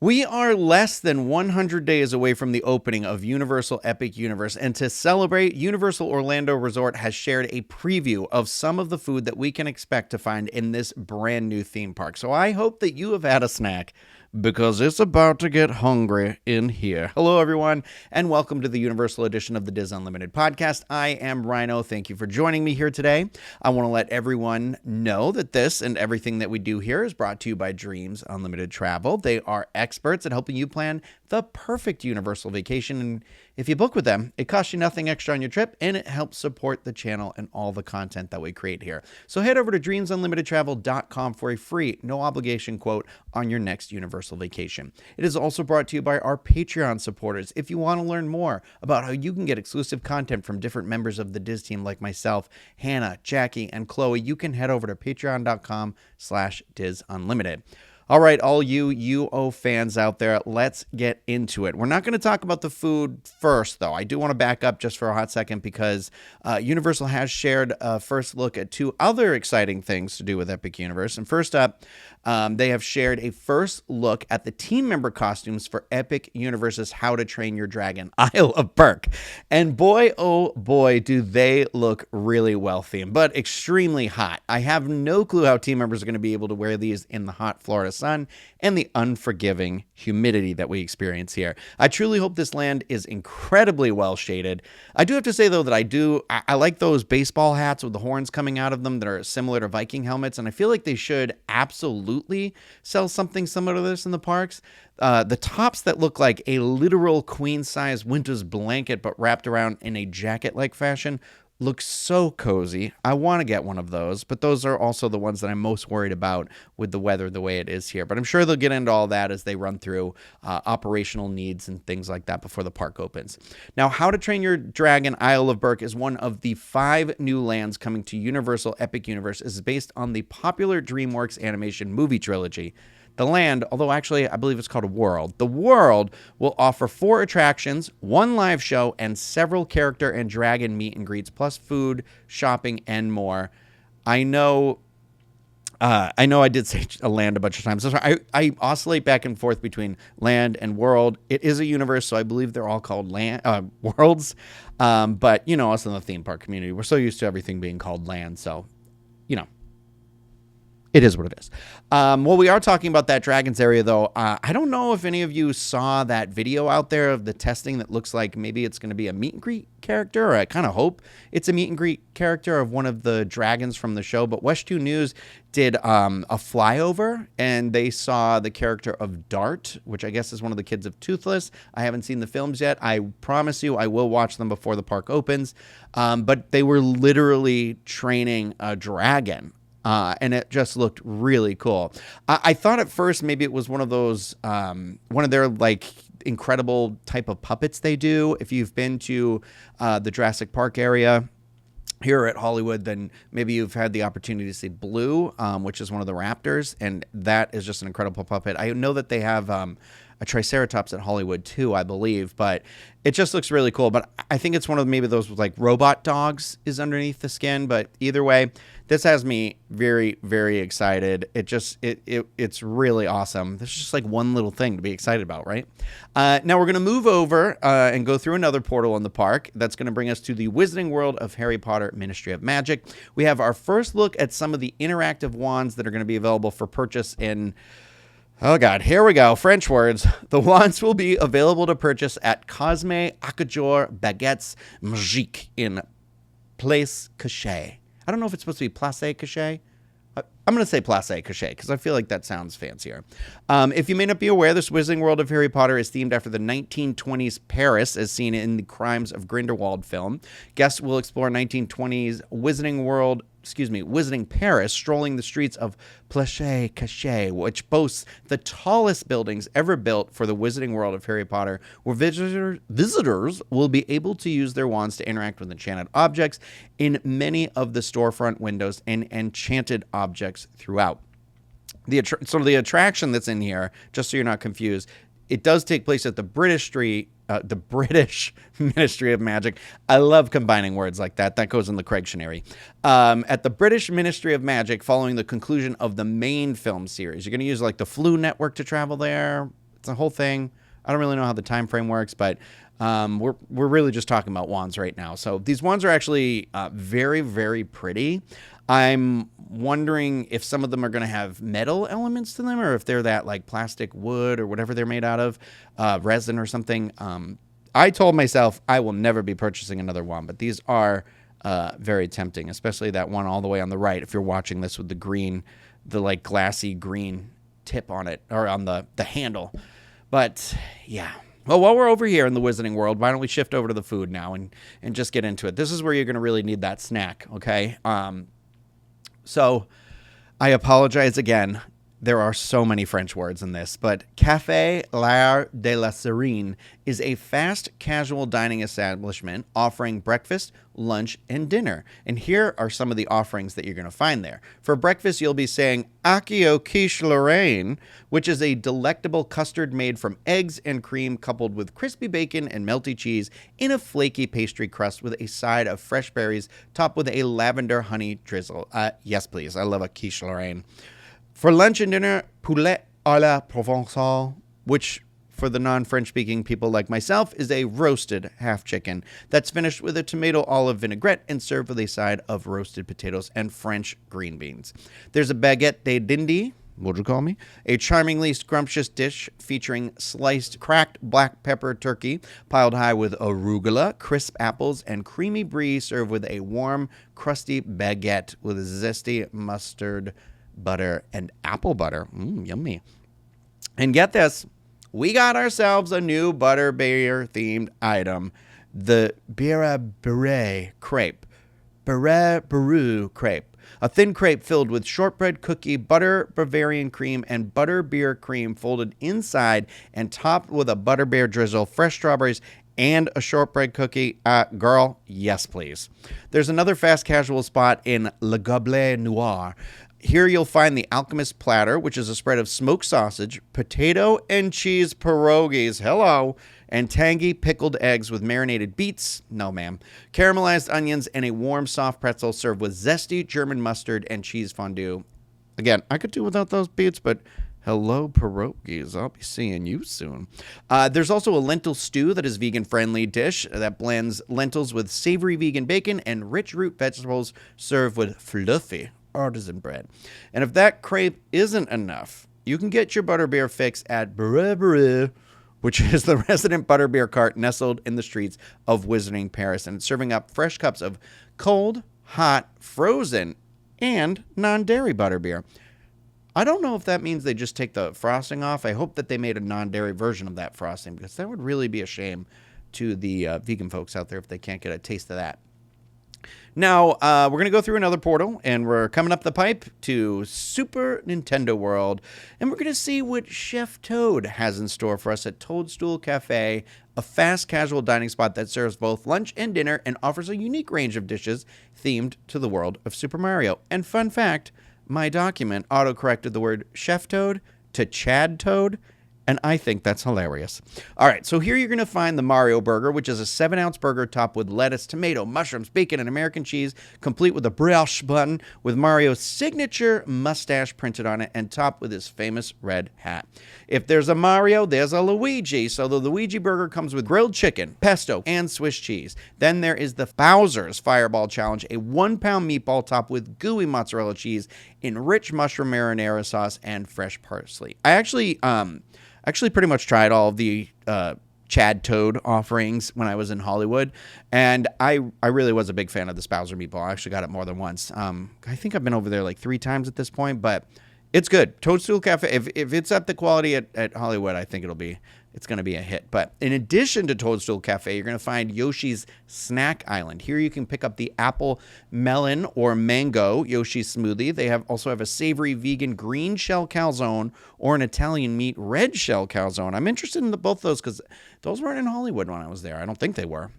We are less than 100 days away from the opening of Universal Epic Universe, and to celebrate, Universal Orlando Resort has shared a preview of some of the food that we can expect to find in this brand new theme park. So I hope that you have had a snack because it's about to get hungry in here. Hello, everyone, and welcome to the Universal edition of the Diz Unlimited podcast. I am Ryno. Thank you for joining me here today. I want to let everyone know that this and everything that we do here is brought to you by Dreams Unlimited Travel. They are experts at helping you plan the perfect Universal vacation, and if you book with them, it costs you nothing extra on your trip, and it helps support the channel and all the content that we create here. So head over to dreamsunlimitedtravel.com for a free, no obligation quote on your next Universal vacation. It is also brought to you by our Patreon supporters. If you want to learn more about how you can get exclusive content from different members of the Diz team like myself, Hannah, Jackie, and Chloe, you can head over to patreon.com/DizUnlimited. All right, all you UO fans out there, let's get into it. We're not going to talk about the food first, though. I do want to back up just for a hot second because Universal has shared a first look at two other exciting things to do with Epic Universe. And first up, they have shared a first look at the team member costumes for Epic Universe's How to Train Your Dragon Isle of Berk. And boy, oh boy, do they look really well themed, but extremely hot. I have no clue how team members are going to be able to wear these in the hot Florida sun and the unforgiving humidity that we experience here. I truly hope this land is incredibly well shaded. I do have to say, though, that I like those baseball hats with the horns coming out of them that are similar to Viking helmets, and I feel like they should absolutely sell something similar to this in the parks. The tops that look like a literal queen-size winter's blanket but wrapped around in a jacket-like fashion looks so cozy. I want to get one of those, but those are also the ones that I'm most worried about with the weather the way it is here. But I'm sure they'll get into all that as they run through operational needs and things like that before the park opens. Now, How to Train Your Dragon Isle of Berk is one of the 5 new lands coming to Universal Epic Universe. It is based on the popular DreamWorks animation movie trilogy. The land, although actually I believe it's called a world, the world will offer 4 attractions, 1 live show, and several character and dragon meet and greets, plus food, shopping, and more. I know I did say a land a bunch of times. I oscillate back and forth between land and world. It is a universe, so I believe they're all called worlds. But, you know, us in the theme park community, we're so used to everything being called land, so, you know. It is what it is. Well, we are talking about that Dragons area, though. I don't know if any of you saw that video out there of the testing that looks like maybe it's going to be a meet and greet character, or I kind of hope it's a meet and greet character of one of the dragons from the show. But West 2 News did a flyover, and they saw the character of Dart, which I guess is one of the kids of Toothless. I haven't seen the films yet. I promise you I will watch them before the park opens. But they were literally training a dragon. And it just looked really cool. I thought at first maybe it was one of those, one of their like incredible type of puppets they do. If you've been to the Jurassic Park area here at Hollywood, then maybe you've had the opportunity to see Blue, which is one of the raptors, and that is just an incredible puppet. I know that they have a Triceratops at Hollywood too, I believe, but it just looks really cool. But I think it's one of maybe those like robot dogs is underneath the skin. But either way, this has me very, very excited. It's really awesome. There's just like one little thing to be excited about, right? Now we're going to move over and go through another portal in the park. That's going to bring us to the Wizarding World of Harry Potter Ministry of Magic. We have our first look at some of the interactive wands that are going to be available for purchase in... Oh, God, here we go. French words. The wands will be available to purchase at Cosme Acajor Baguettes Magique in Place Cachet. I don't know if it's supposed to be Place Cachet. I'm going to say Place Cachet because I feel like that sounds fancier. If you may not be aware, this Wizarding World of Harry Potter is themed after the 1920s Paris as seen in the Crimes of Grindelwald film. Guests will explore 1920s Wizarding Paris, strolling the streets of Place Cachet, which boasts the tallest buildings ever built for the Wizarding World of Harry Potter, where visitors will be able to use their wands to interact with enchanted objects in many of the storefront windows and enchanted objects throughout. The attraction that's in here, just so you're not confused, it does take place at the British Ministry of Magic. I love combining words like that. That goes in the Craigtionary. At the British Ministry of Magic, following the conclusion of the main film series. You're going to use like the Flu Network to travel there. It's a whole thing. I don't really know how the time frame works, but we're really just talking about wands right now. So these wands are actually very, very pretty. I'm wondering if some of them are going to have metal elements to them, or if they're that like plastic, wood, or whatever they're made out of, resin or something. I told myself I will never be purchasing another wand, but these are very tempting, especially that one all the way on the right. If you're watching this with the green, the like glassy green tip on it, or on the handle. But yeah. Well, while we're over here in the wizarding world, why don't we shift over to the food now and just get into it? This is where you're going to really need that snack, okay? So I apologize again. There are so many French words in this, but Café L'Art de la Serene is a fast casual dining establishment offering breakfast, lunch, and dinner. And here are some of the offerings that you're going to find there. For breakfast, you'll be saying Accio Quiche Lorraine, which is a delectable custard made from eggs and cream coupled with crispy bacon and melty cheese in a flaky pastry crust with a side of fresh berries topped with a lavender honey drizzle. Yes, please. I love a quiche Lorraine. For lunch and dinner, poulet à la provençale, which for the non-French speaking people like myself is a roasted half chicken that's finished with a tomato olive vinaigrette and served with a side of roasted potatoes and French green beans. There's a baguette de dinde, what'd you call me? A charmingly scrumptious dish featuring sliced cracked black pepper turkey piled high with arugula, crisp apples, and creamy brie served with a warm, crusty baguette with zesty mustard, butter, and apple butter. Yummy. And get this, we got ourselves a new Butterbeer themed item, the Butterbeer Crêpe. Butterbeer Crêpe. A thin crepe filled with shortbread cookie, butter, Bavarian cream, and butterbeer cream folded inside and topped with a butterbeer drizzle, fresh strawberries, and a shortbread cookie. Girl, yes, please. There's another fast casual spot in Le Gobelet Noir. Here you'll find the Alchemist Platter, which is a spread of smoked sausage, potato and cheese pierogies, hello, and tangy pickled eggs with marinated beets, no ma'am, caramelized onions, and a warm soft pretzel served with zesty German mustard and cheese fondue. Again, I could do without those beets, but hello, pierogies. I'll be seeing you soon. There's also a lentil stew that is vegan-friendly dish that blends lentils with savory vegan bacon and rich root vegetables served with fluffy artisan bread. And if that crepe isn't enough, you can get your butterbeer fix at Butterbeer, which is the resident butterbeer cart nestled in the streets of Wizarding Paris, and it's serving up fresh cups of cold, hot, frozen, and non-dairy butterbeer. I don't know if that means they just take the frosting off. I hope that they made a non-dairy version of that frosting, because that would really be a shame to the vegan folks out there if they can't get a taste of that. Now, we're going to go through another portal, and we're coming up the pipe to Super Nintendo World, and we're going to see what Chef Toad has in store for us at Toadstool Cafe, a fast casual dining spot that serves both lunch and dinner and offers a unique range of dishes themed to the world of Super Mario. And fun fact, my document autocorrected the word Chef Toad to Chad Toad, and I think that's hilarious. All right, so here you're going to find the Mario Burger, which is a 7-ounce burger topped with lettuce, tomato, mushrooms, bacon, and American cheese, complete with a brioche bun with Mario's signature mustache printed on it and topped with his famous red hat. If there's a Mario, there's a Luigi, so the Luigi Burger comes with grilled chicken, pesto, and Swiss cheese. Then there is the Bowser's Fireball Challenge, a 1-pound meatball topped with gooey mozzarella cheese in rich mushroom marinara sauce and fresh parsley. I actually pretty much tried all of the Chad Toad offerings when I was in Hollywood, and I really was a big fan of the Bowser meatball. I actually got it more than once. I think I've been over there like 3 times at this point, but it's good. Toadstool Cafe, if it's at the quality at Hollywood, I think it's going to be a hit. But in addition to Toadstool Cafe, you're going to find Yoshi's Snack Island. Here you can pick up the apple, melon, or mango Yoshi smoothie. They also have a savory vegan green shell calzone or an Italian meat red shell calzone. I'm interested in both of those because those weren't in Hollywood when I was there. I don't think they were.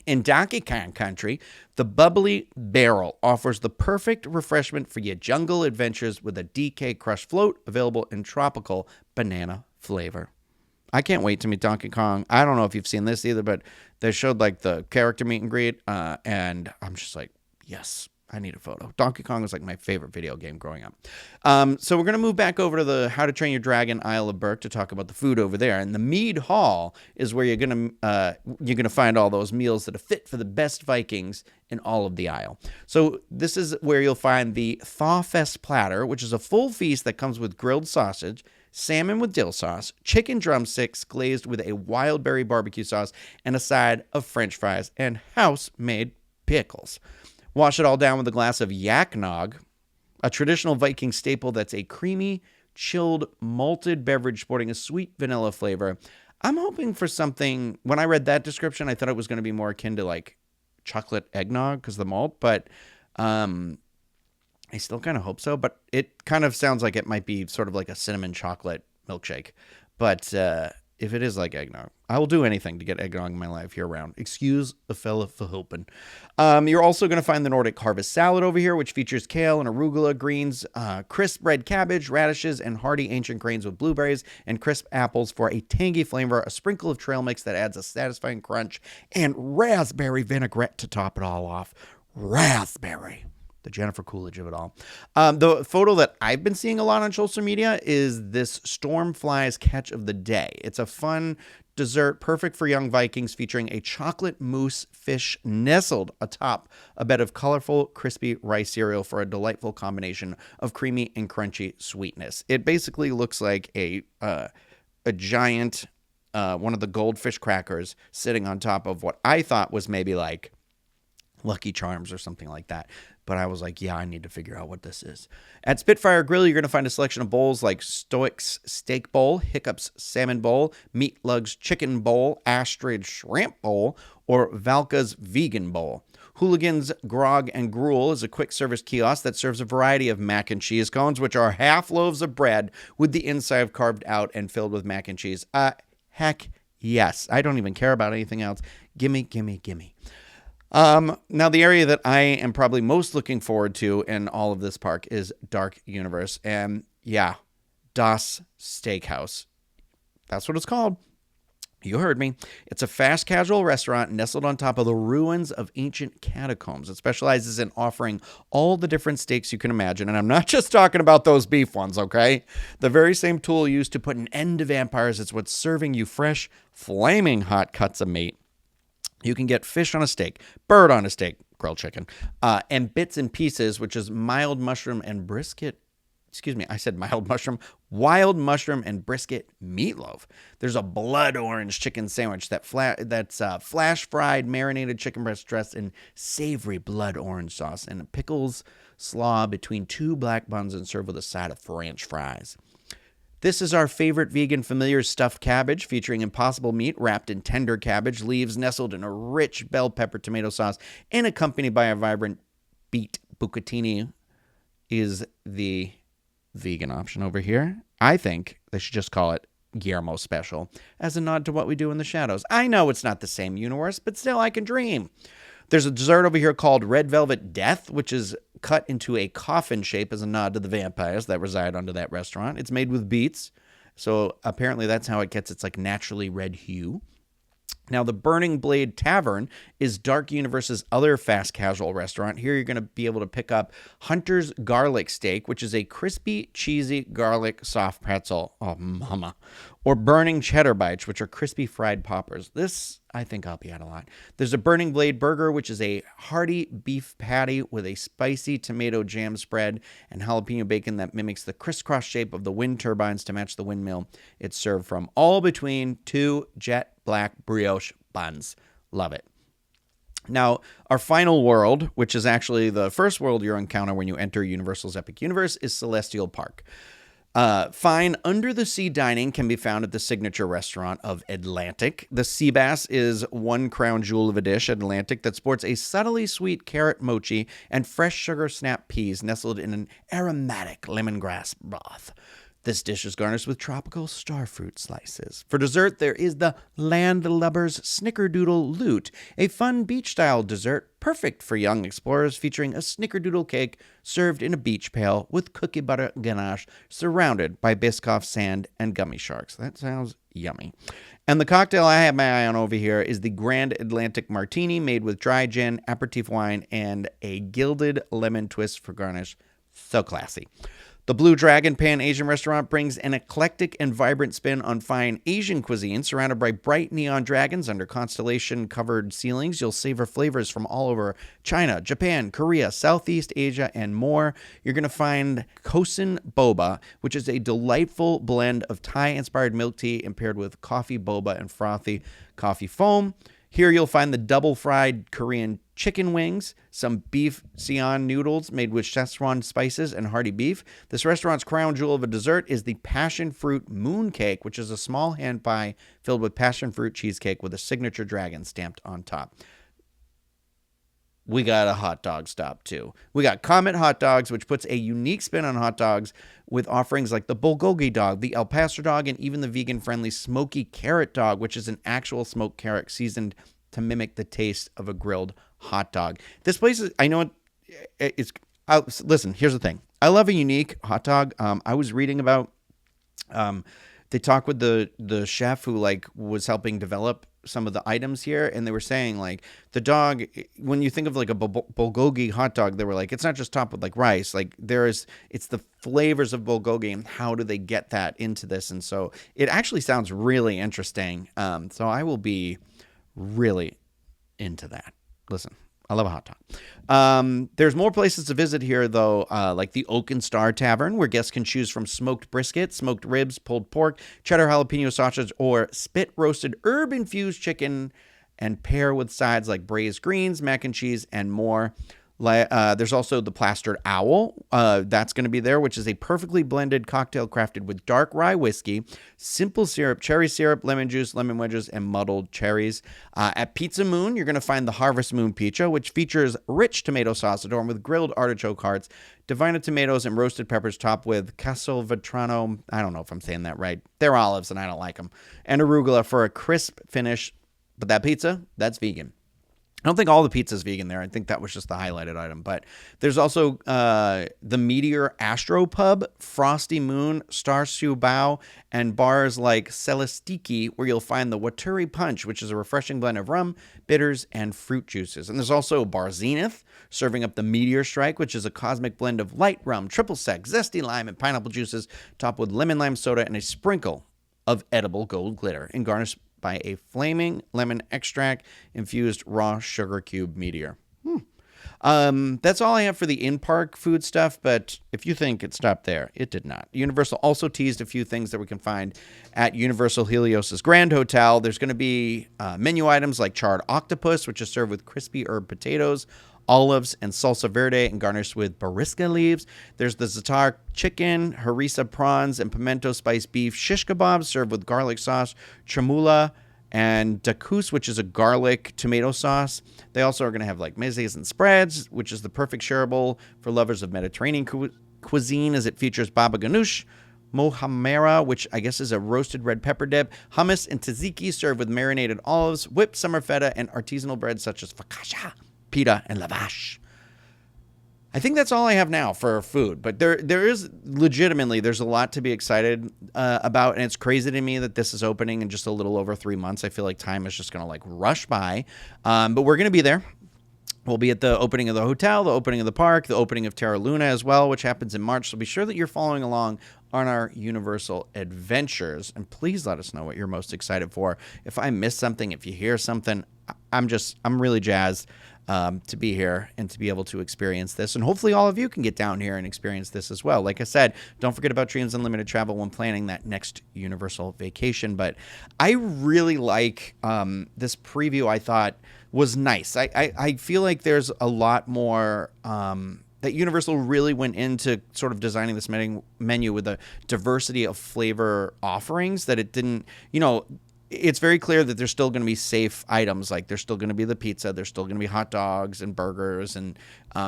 In Donkey Kong Country, the Bubbly Barrel offers the perfect refreshment for your jungle adventures with a DK Crush float available in tropical banana flavor. I can't wait to meet Donkey Kong. I don't know if you've seen this either, but they showed like the character meet and greet, and I'm just like, yes, I need a photo. Donkey Kong was like my favorite video game growing up. So we're going to move back over to the How to Train Your Dragon Isle of Berk to talk about the food over there. And the Mead Hall is where you're going to find all those meals that are fit for the best Vikings in all of the Isle. So this is where you'll find the Thawfest platter, which is a full feast that comes with grilled sausage, salmon with dill sauce, chicken drumsticks glazed with a wild berry barbecue sauce, and a side of French fries and house-made pickles. Wash it all down with a glass of Yaknog, a traditional Viking staple that's a creamy, chilled, malted beverage sporting a sweet vanilla flavor. I'm hoping for something, when I read that description, I thought it was going to be more akin to like chocolate eggnog because of the malt, but I still kind of hope so. But it kind of sounds like it might be sort of like a cinnamon chocolate milkshake. But if it is like eggnog, I will do anything to get eggnog in my life year-round. Excuse a fella for hoping. You're also going to find the Nordic Harvest Salad over here, which features kale and arugula, greens, crisp red cabbage, radishes, and hearty ancient grains with blueberries and crisp apples for a tangy flavor, a sprinkle of trail mix that adds a satisfying crunch, and raspberry vinaigrette to top it all off. Raspberry. The Jennifer Coolidge of it all. The photo that I've been seeing a lot on social media is this Stormfly's catch of the day. It's a fun dessert, perfect for young Vikings, featuring a chocolate mousse fish nestled atop a bed of colorful, crispy rice cereal for a delightful combination of creamy and crunchy sweetness. It basically looks like a giant, one of the goldfish crackers sitting on top of what I thought was maybe like Lucky Charms or something like that. But I was like, yeah, I need to figure out what this is. At Spitfire Grill, you're going to find a selection of bowls like Stoic's Steak Bowl, Hiccup's Salmon Bowl, Meat Lug's Chicken Bowl, Astrid Shrimp Bowl, or Valka's Vegan Bowl. Hooligan's Grog and Gruel is a quick service kiosk that serves a variety of mac and cheese cones, which are half loaves of bread with the inside carved out and filled with mac and cheese. Heck yes. I don't even care about anything else. Gimme, gimme, gimme. Now, the area that I am probably most looking forward to in all of this park is Dark Universe. And yeah, Das Steakhouse. That's what it's called. You heard me. It's a fast casual restaurant nestled on top of the ruins of ancient catacombs. It specializes in offering all the different steaks you can imagine. And I'm not just talking about those beef ones, okay? The very same tool used to put an end to vampires is what's serving you fresh, flaming hot cuts of meat. You can get fish on a steak, bird on a steak, grilled chicken, and bits and pieces, which is mild mushroom and brisket. Excuse me, I said mild mushroom, wild mushroom and brisket meatloaf. There's a blood orange chicken sandwich that's flash fried marinated chicken breast dressed in savory blood orange sauce and a pickles slaw between two black buns and served with a side of French fries. This is our favorite vegan familiar stuffed cabbage featuring impossible meat wrapped in tender cabbage leaves nestled in a rich bell pepper tomato sauce and accompanied by a vibrant beet bucatini is the vegan option over here. I think they should just call it Guillermo Special as a nod to what we do in the shadows. I know it's not the same universe, but still I can dream. There's a dessert over here called Red Velvet Death, which is cut into a coffin shape as a nod to the vampires that reside under that restaurant. It's made with beets, so apparently that's how it gets its like naturally red hue. Now, the Burning Blade Tavern is Dark Universe's other fast casual restaurant. Here you're going to be able to pick up Hunter's Garlic Steak, which is a crispy, cheesy garlic soft pretzel. Oh, mama. Or Burning Cheddar Bites, which are crispy fried poppers. This, I think I'll be at a lot. There's a Burning Blade Burger, which is a hearty beef patty with a spicy tomato jam spread and jalapeno bacon that mimics the crisscross shape of the wind turbines to match the windmill it's served from, all between two jet black brioche buns. Love it. Now, our final world, which is actually the first world you'll encounter when you enter Universal's Epic Universe, is Celestial Park. Fine under-the-sea dining can be found at the signature restaurant of Atlantic. The sea bass is one crown jewel of a dish at Atlantic that sports a subtly sweet carrot mochi and fresh sugar snap peas nestled in an aromatic lemongrass broth. This dish is garnished with tropical starfruit slices. For dessert, there is the Landlubber's Snickerdoodle Loot, a fun beach-style dessert perfect for young explorers featuring a snickerdoodle cake served in a beach pail with cookie butter ganache surrounded by Biscoff sand and gummy sharks. That sounds Yummy. And the cocktail I have my eye on over here is the Grand Atlantic Martini, made with dry gin, aperitif wine, and a gilded lemon twist for garnish. So classy. The Blue Dragon Pan Asian restaurant brings an eclectic and vibrant spin on fine Asian cuisine. Surrounded by bright neon dragons under constellation-covered ceilings, you'll savor flavors from all over China, Japan, Korea, Southeast Asia, and more. You're going to find Kosen Boba, which is a delightful blend of Thai-inspired milk tea and paired with coffee boba and frothy coffee foam. Here you'll find the double-fried Korean chicken wings, some beef Szechuan noodles made with Szechuan spices and hearty beef. This restaurant's crown jewel of a dessert is the passion fruit moon cake, which is a small hand pie filled with passion fruit cheesecake with a signature dragon stamped on top. We got a hot dog stop, too. We got Comet Hot Dogs, which puts a unique spin on hot dogs with offerings like the bulgogi dog, the El Paso dog, and even the vegan-friendly smoky carrot dog, which is an actual smoked carrot seasoned to mimic the taste of a grilled hot dog. This place is, I know it's, listen, here's the thing. I love a unique hot dog. I was reading about, they talked with the chef who like was helping develop some of the items here, and they were saying like the dog, when you think of like a bulgogi hot dog, they were like, it's not just topped with like rice, like it's the flavors of bulgogi and how do they get that into this. And so it actually sounds really interesting. So I will be really into that. Listen, I love a hot dog. There's more places to visit here, though, like the Oak and Star Tavern, where guests can choose from smoked brisket, smoked ribs, pulled pork, cheddar jalapeno sausage, or spit-roasted herb-infused chicken, and pair with sides like braised greens, mac and cheese, and more. There's also the Plastered Owl. That's going to be there, which is a perfectly blended cocktail crafted with dark rye whiskey, simple syrup, cherry syrup, lemon juice, lemon wedges, and muddled cherries. At Pizza Moon, you're going to find the Harvest Moon Pizza, which features rich tomato sauce adorned with grilled artichoke hearts, divina tomatoes, and roasted peppers topped with castelvetrano. I don't know if I'm saying that right. They're olives, and I don't like them. And arugula for a crisp finish. But that pizza, that's vegan. I don't think all the pizza's vegan there. I think that was just the highlighted item. But there's also the Meteor Astro Pub, Frosty Moon, Star Siu Bao, and bars like Celestiki, where you'll find the Waturi Punch, which is a refreshing blend of rum, bitters, and fruit juices. And there's also Bar Zenith, serving up the Meteor Strike, which is a cosmic blend of light rum, triple sec, zesty lime, and pineapple juices, topped with lemon lime soda and a sprinkle of edible gold glitter, and garnished by a flaming lemon extract infused raw sugar cube meteor. That's all I have for the in-park food stuff, but if you think it stopped there, it did not. Universal also teased a few things that we can find at Universal Helios' Grand Hotel. There's going to be menu items like charred octopus, which is served with crispy herb potatoes, olives, and salsa verde, and garnished with barisca leaves. There's the za'atar chicken, harissa prawns, and pimento spice beef shish kebabs served with garlic sauce, chamula, and dakus, which is a garlic tomato sauce. They also are going to have like mezes and spreads, which is the perfect shareable for lovers of Mediterranean cuisine, as it features baba ganoush, mohamera, which I guess is a roasted red pepper dip, hummus, and tzatziki served with marinated olives, whipped summer feta, and artisanal breads such as focaccia, pita, and lavash. I think that's all I have now for food, but there is legitimately, there's a lot to be excited about, and it's crazy to me that this is opening in just a little over 3 months. I feel like time is just going to like rush by, but we're going to be there. We'll be at the opening of the hotel, the opening of the park, the opening of Terra Luna as well, which happens in March. So be sure that you're following along on our Universal adventures, and please let us know what you're most excited for. If I missed something, if you hear something, I'm really jazzed to be here and to be able to experience this. And hopefully all of you can get down here and experience this as well. Like I said, don't forget about Dreams Unlimited Travel when planning that next Universal vacation. But I really like this preview. I thought was nice. I feel like there's a lot more that Universal really went into sort of designing this menu with a diversity of flavor offerings that it didn't, it's very clear that there's still going to be safe items. Like there's still going to be the pizza, there's still going to be hot dogs and burgers and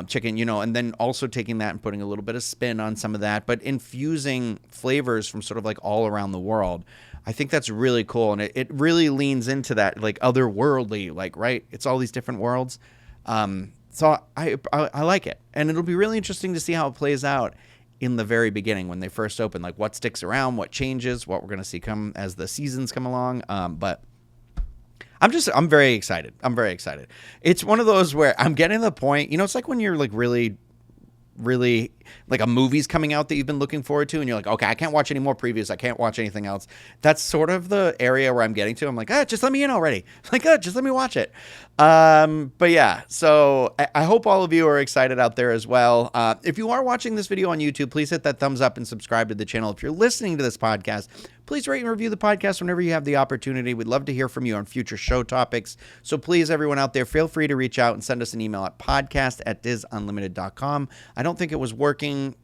chicken, and then also taking that and putting a little bit of spin on some of that, but infusing flavors from sort of like all around the world. I think that's really cool. And it really leans into that like otherworldly, like, right? It's all these different worlds. So I like it. And it'll be really interesting to see how it plays out in the very beginning when they first open, like what sticks around, what changes, what we're going to see come as the seasons come along. But I'm very excited. I'm very excited. It's one of those where I'm getting to the point, it's like when you're like really like a movie's coming out that you've been looking forward to and you're like, okay, I can't watch any more previews. I can't watch anything else. That's sort of the area where I'm getting to. I'm like, just let me in already. Like, just let me watch it. But yeah, so I hope all of you are excited out there as well. If you are watching this video on YouTube, please hit that thumbs up and subscribe to the channel. If you're listening to this podcast, please rate and review the podcast whenever you have the opportunity. We'd love to hear from you on future show topics. So please, everyone out there, feel free to reach out and send us an email at podcast@DizUnlimited.com. I don't think it was working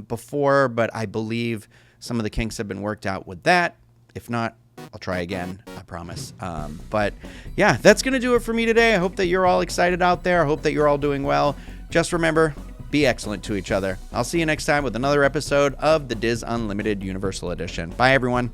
before, but I believe some of the kinks have been worked out with that. If not, I'll try again, I promise. But yeah, that's going to do it for me today. I hope that you're all excited out there. I hope that you're all doing well. Just remember, be excellent to each other. I'll see you next time with another episode of the Diz Unlimited Universal Edition. Bye, everyone.